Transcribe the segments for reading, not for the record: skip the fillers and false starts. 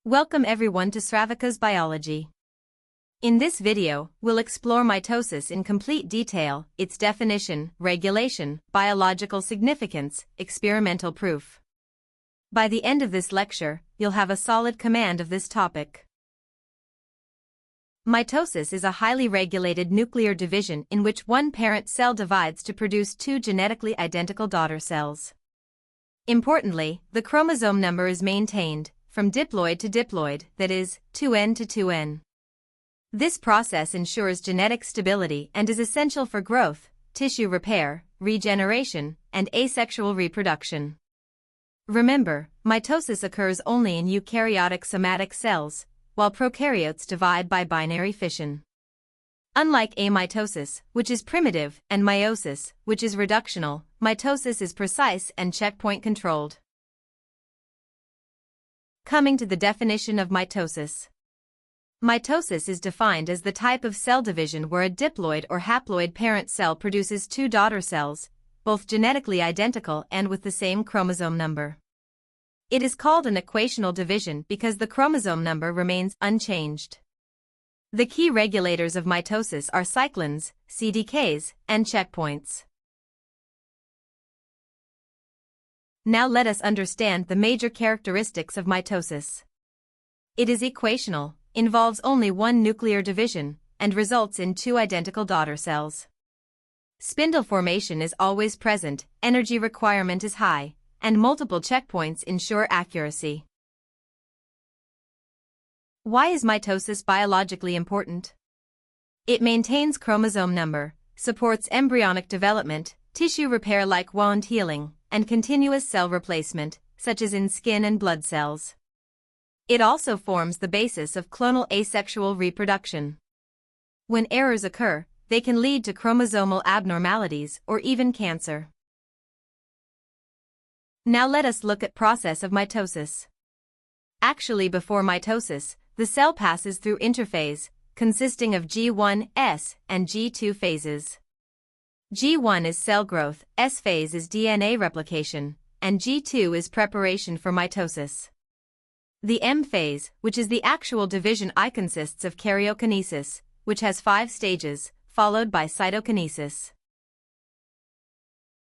Welcome everyone to SRAVIKA'S Biology. In this video, we'll explore mitosis in complete detail, its definition, regulation, biological significance, experimental proof. By the end of this lecture, you'll have a solid command of this topic. Mitosis is a highly regulated nuclear division in which one parent cell divides to produce two genetically identical daughter cells. Importantly, the chromosome number is maintained, from diploid to diploid, that is, 2n to 2n. This process ensures genetic stability and is essential for growth, tissue repair, regeneration, and asexual reproduction. Remember, mitosis occurs only in eukaryotic somatic cells, while prokaryotes divide by binary fission. Unlike amitosis, which is primitive, and meiosis, which is reductional, mitosis is precise and checkpoint controlled. Coming to the definition of mitosis. Mitosis is defined as the type of cell division where a diploid or haploid parent cell produces two daughter cells, both genetically identical and with the same chromosome number. It is called an equational division because the chromosome number remains unchanged. The key regulators of mitosis are cyclins, CDKs, and checkpoints. Now let us understand the major characteristics of mitosis. It is equational, involves only one nuclear division, and results in two identical daughter cells. Spindle formation is always present, energy requirement is high, and multiple checkpoints ensure accuracy. Why is mitosis biologically important? It maintains chromosome number, supports embryonic development, tissue repair like wound healing, and continuous cell replacement, such as in skin and blood cells. It also forms the basis of clonal asexual reproduction. When errors occur, they can lead to chromosomal abnormalities or even cancer. Now let us look at process of mitosis. Actually, before mitosis, the cell passes through interphase, consisting of G1S and G2 phases. G1 is cell growth, S phase is DNA replication, and G2 is preparation for mitosis. The M phase, which is the actual division I, consists of karyokinesis, which has 5 stages, followed by cytokinesis.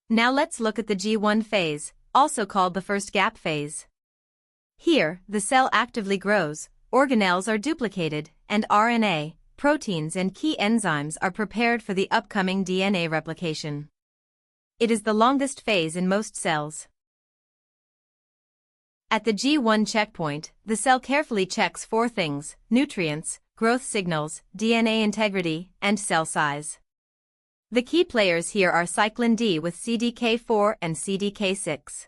Now let's look at the G1 phase, also called the first gap phase. Here, the cell actively grows, organelles are duplicated, and RNA, proteins and key enzymes are prepared for the upcoming DNA replication. It is the longest phase in most cells. At the G1 checkpoint, the cell carefully checks 4 things: nutrients, growth signals, DNA integrity, and cell size. The key players here are cyclin D with CDK4 and CDK6.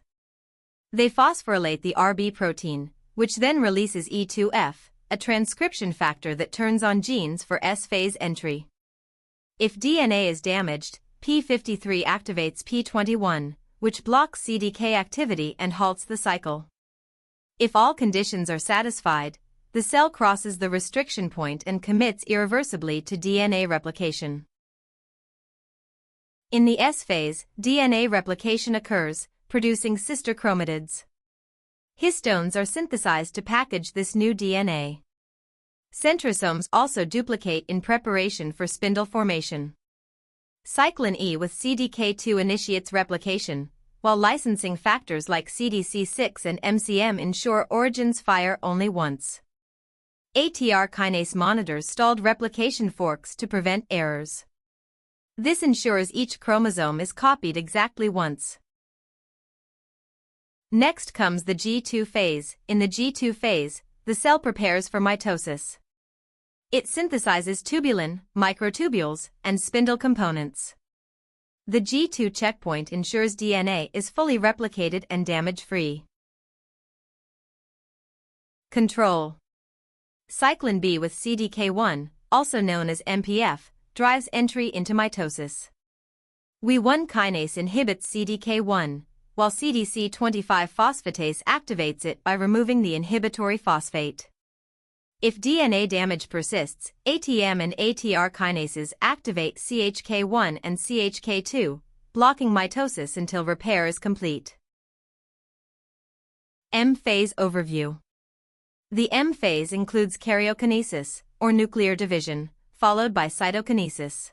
They phosphorylate the RB protein, which then releases E2F, a transcription factor that turns on genes for S phase entry. If DNA is damaged, P53 activates P21, which blocks CDK activity and halts the cycle. If all conditions are satisfied, the cell crosses the restriction point and commits irreversibly to DNA replication. In the S phase, DNA replication occurs, producing sister chromatids. Histones are synthesized to package this new DNA. Centrosomes also duplicate in preparation for spindle formation. Cyclin E with CDK2 initiates replication, while licensing factors like CDC6 and MCM ensure origins fire only once. ATR kinase monitors stalled replication forks to prevent errors. This ensures each chromosome is copied exactly once. Next comes the G2 phase. In the G2 phase, the cell prepares for mitosis. It synthesizes tubulin, microtubules, and spindle components. The G2 checkpoint ensures DNA is fully replicated and damage-free. Control. Cyclin B with CDK1, also known as MPF, drives entry into mitosis. Wee1 kinase inhibits CDK1, while CDC25 phosphatase activates it by removing the inhibitory phosphate. If DNA damage persists, ATM and ATR kinases activate CHK1 and CHK2, blocking mitosis until repair is complete. M phase overview. The M phase includes karyokinesis, or nuclear division, followed by cytokinesis.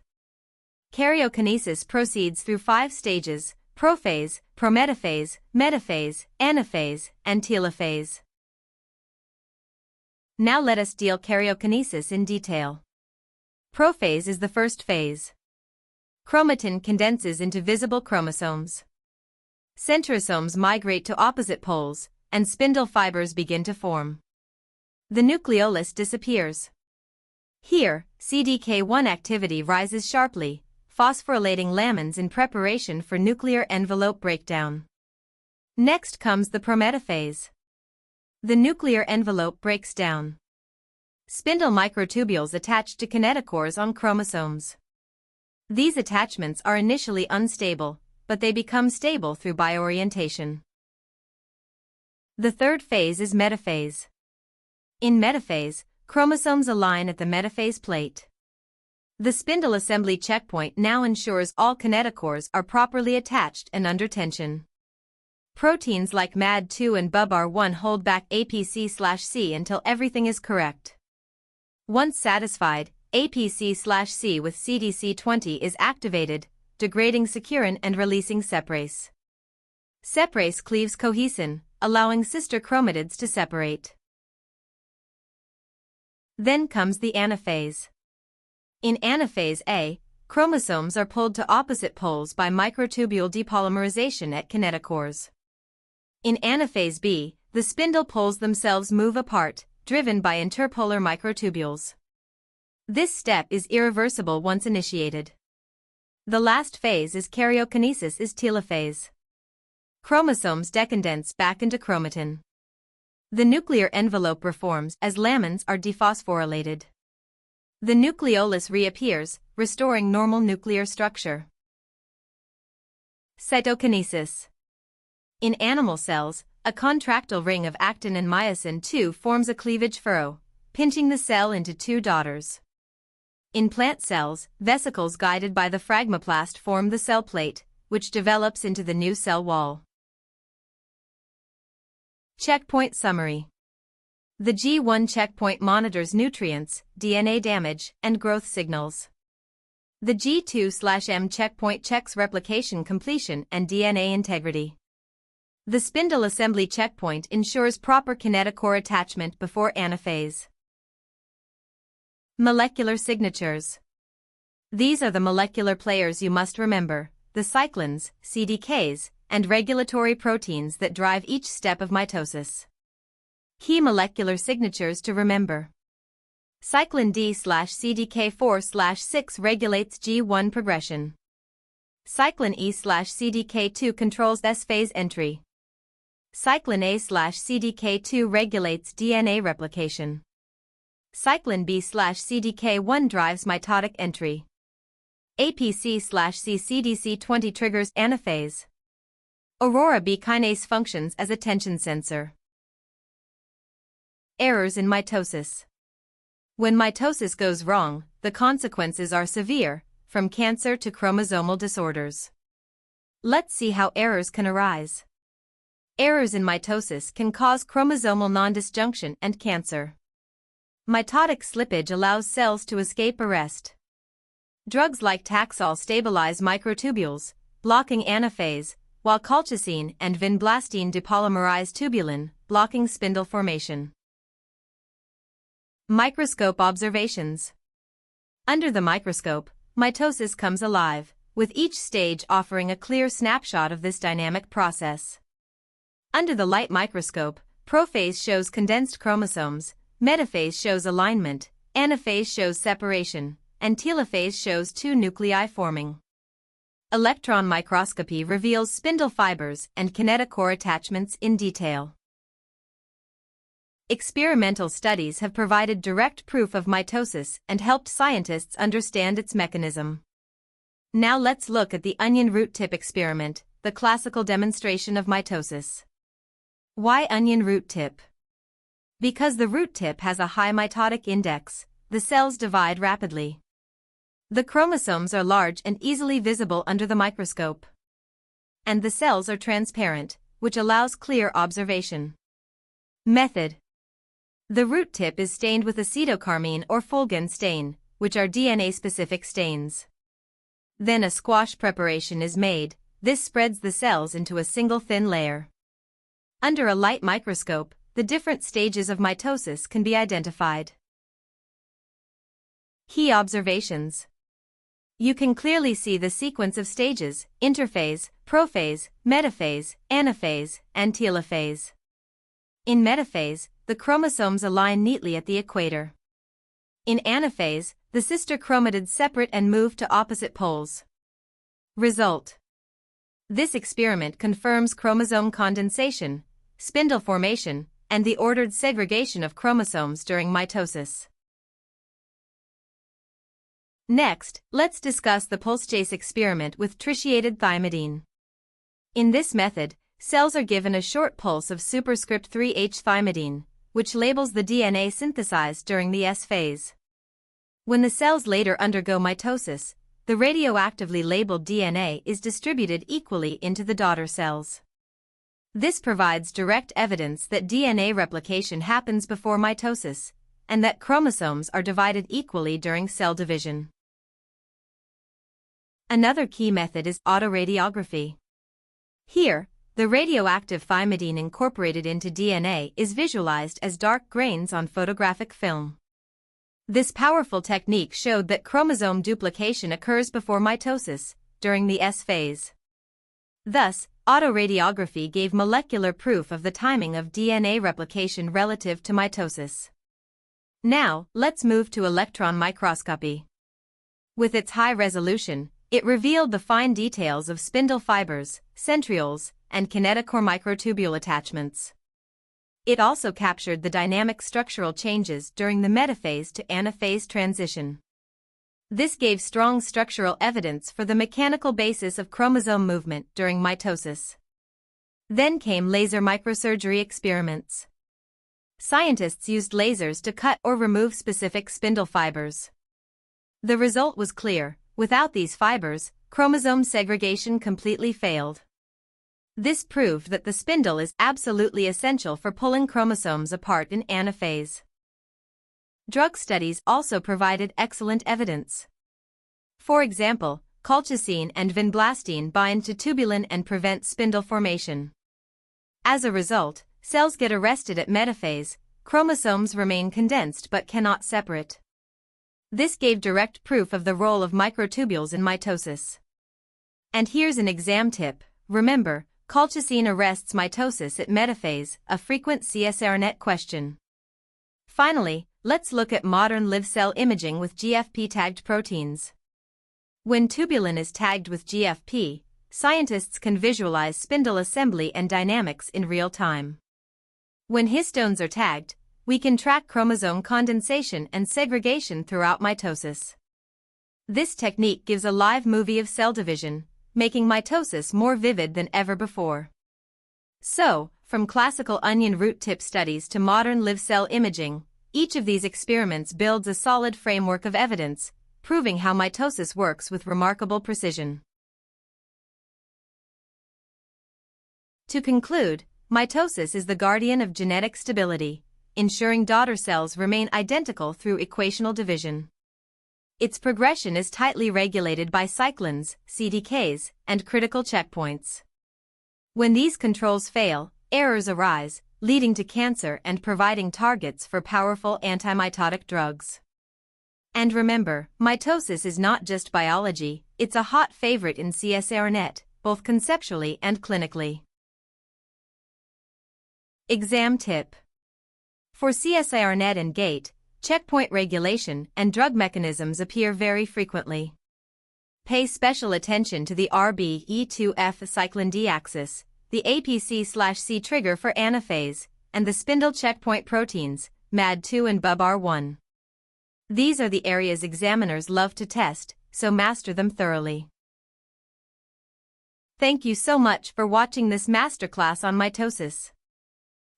Karyokinesis proceeds through 5 stages: prophase, prometaphase, metaphase, anaphase, and telophase. Now let us deal karyokinesis in detail. Prophase is the first phase. Chromatin condenses into visible chromosomes. Centrosomes migrate to opposite poles, and spindle fibers begin to form. The nucleolus disappears. Here, CDK1 activity rises sharply, phosphorylating lamins in preparation for nuclear envelope breakdown. Next comes the prometaphase. The nuclear envelope breaks down. Spindle microtubules attach to kinetochores on chromosomes. These attachments are initially unstable, but they become stable through bioorientation. The third phase is metaphase. In metaphase, chromosomes align at the metaphase plate. The spindle assembly checkpoint now ensures all kinetochores are properly attached and under tension. Proteins like MAD2 and BUBR1 hold back APC/C until everything is correct. Once satisfied, APC/C with CDC20 is activated, degrading securin and releasing separase. Separase cleaves cohesin, allowing sister chromatids to separate. Then comes the anaphase. In anaphase A, chromosomes are pulled to opposite poles by microtubule depolymerization at kinetochores. In anaphase B, the spindle poles themselves move apart, driven by interpolar microtubules. This step is irreversible once initiated. The last phase is karyokinesis is telophase. Chromosomes decondense back into chromatin. The nuclear envelope reforms as lamins are dephosphorylated. The nucleolus reappears, restoring normal nuclear structure. Cytokinesis. In animal cells, a contractile ring of actin and myosin II forms a cleavage furrow, pinching the cell into 2 daughters. In plant cells, vesicles guided by the phragmoplast form the cell plate, which develops into the new cell wall. Checkpoint summary. The G1 checkpoint monitors nutrients, DNA damage, and growth signals. The G2/M checkpoint checks replication completion and DNA integrity. The spindle assembly checkpoint ensures proper kinetochore attachment before anaphase. Molecular signatures. These are the molecular players you must remember, the cyclins, CDKs, and regulatory proteins that drive each step of mitosis. Key molecular signatures to remember. Cyclin D/CDK4/6 regulates G1 progression. Cyclin E/CDK2 controls S phase entry. Cyclin A/CDK2 regulates DNA replication. Cyclin B/CDK1 drives mitotic entry. APC/C/CDC20 triggers anaphase. Aurora B kinase functions as a tension sensor. Errors in mitosis. When mitosis goes wrong, the consequences are severe, from cancer to chromosomal disorders. Let's see how errors can arise. Errors in mitosis can cause chromosomal non-disjunction and cancer. Mitotic slippage allows cells to escape arrest. Drugs like Taxol stabilize microtubules, blocking anaphase, while colchicine and vinblastine depolymerize tubulin, blocking spindle formation. Microscope observations. Under the microscope, mitosis comes alive, with each stage offering a clear snapshot of this dynamic process. Under the light microscope, prophase shows condensed chromosomes, metaphase shows alignment, anaphase shows separation, and telophase shows 2 nuclei forming. Electron microscopy reveals spindle fibers and kinetochore attachments in detail. Experimental studies have provided direct proof of mitosis and helped scientists understand its mechanism. Now let's look at the onion root tip experiment, the classical demonstration of mitosis. Why onion root tip? Because the root tip has a high mitotic index, the cells divide rapidly. The chromosomes are large and easily visible under the microscope. And the cells are transparent, which allows clear observation. Method. The root tip is stained with acetocarmine or fulgin stain, which are DNA-specific stains. Then a squash preparation is made. This spreads the cells into a single thin layer. Under a light microscope, the different stages of mitosis can be identified. Key observations. You can clearly see the sequence of stages: interphase, prophase, metaphase, anaphase, and telophase. In metaphase, the chromosomes align neatly at the equator. In anaphase, the sister chromatids separate and move to opposite poles. Result. This experiment confirms chromosome condensation, spindle formation, and the ordered segregation of chromosomes during mitosis. Next, let's discuss the pulse-chase experiment with tritiated thymidine. In this method, cells are given a short pulse of superscript 3H thymidine, which labels the DNA synthesized during the S phase. When the cells later undergo mitosis, the radioactively labeled DNA is distributed equally into the daughter cells. This provides direct evidence that DNA replication happens before mitosis, and that chromosomes are divided equally during cell division. Another key method is autoradiography. Here, the radioactive thymidine incorporated into DNA is visualized as dark grains on photographic film. This powerful technique showed that chromosome duplication occurs before mitosis, during the S phase. Thus, autoradiography gave molecular proof of the timing of DNA replication relative to mitosis. Now, let's move to electron microscopy. With its high resolution, it revealed the fine details of spindle fibers, centrioles, and kinetochore microtubule attachments. It also captured the dynamic structural changes during the metaphase to anaphase transition. This gave strong structural evidence for the mechanical basis of chromosome movement during mitosis. Then came laser microsurgery experiments. Scientists used lasers to cut or remove specific spindle fibers. The result was clear: without these fibers, chromosome segregation completely failed. This proved that the spindle is absolutely essential for pulling chromosomes apart in anaphase. Drug studies also provided excellent evidence. For example, colchicine and vinblastine bind to tubulin and prevent spindle formation. As a result, cells get arrested at metaphase, chromosomes remain condensed but cannot separate. This gave direct proof of the role of microtubules in mitosis. And here's an exam tip: remember, colchicine arrests mitosis at metaphase, a frequent CSIR-NET question. Finally, let's look at modern live cell imaging with GFP-tagged proteins. When tubulin is tagged with GFP, scientists can visualize spindle assembly and dynamics in real time. When histones are tagged, we can track chromosome condensation and segregation throughout mitosis. This technique gives a live movie of cell division, making mitosis more vivid than ever before. So, from classical onion root tip studies to modern live cell imaging, each of these experiments builds a solid framework of evidence, proving how mitosis works with remarkable precision. To conclude, mitosis is the guardian of genetic stability, ensuring daughter cells remain identical through equational division. Its progression is tightly regulated by cyclins, CDKs, and critical checkpoints. When these controls fail, errors arise, leading to cancer and providing targets for powerful anti-mitotic drugs. And remember, mitosis is not just biology, it's a hot favorite in CSIR-NET, both conceptually and clinically. Exam tip. For CSIR-NET and GATE, checkpoint regulation and drug mechanisms appear very frequently. Pay special attention to the RBE2F cyclin D axis, the APC/C trigger for anaphase, and the spindle checkpoint proteins, MAD2 and BUB-R1. These are the areas examiners love to test, so master them thoroughly. Thank you so much for watching this masterclass on mitosis.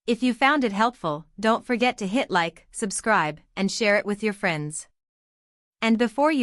If you found it helpful, don't forget to hit like, subscribe, and share it with your friends. And before you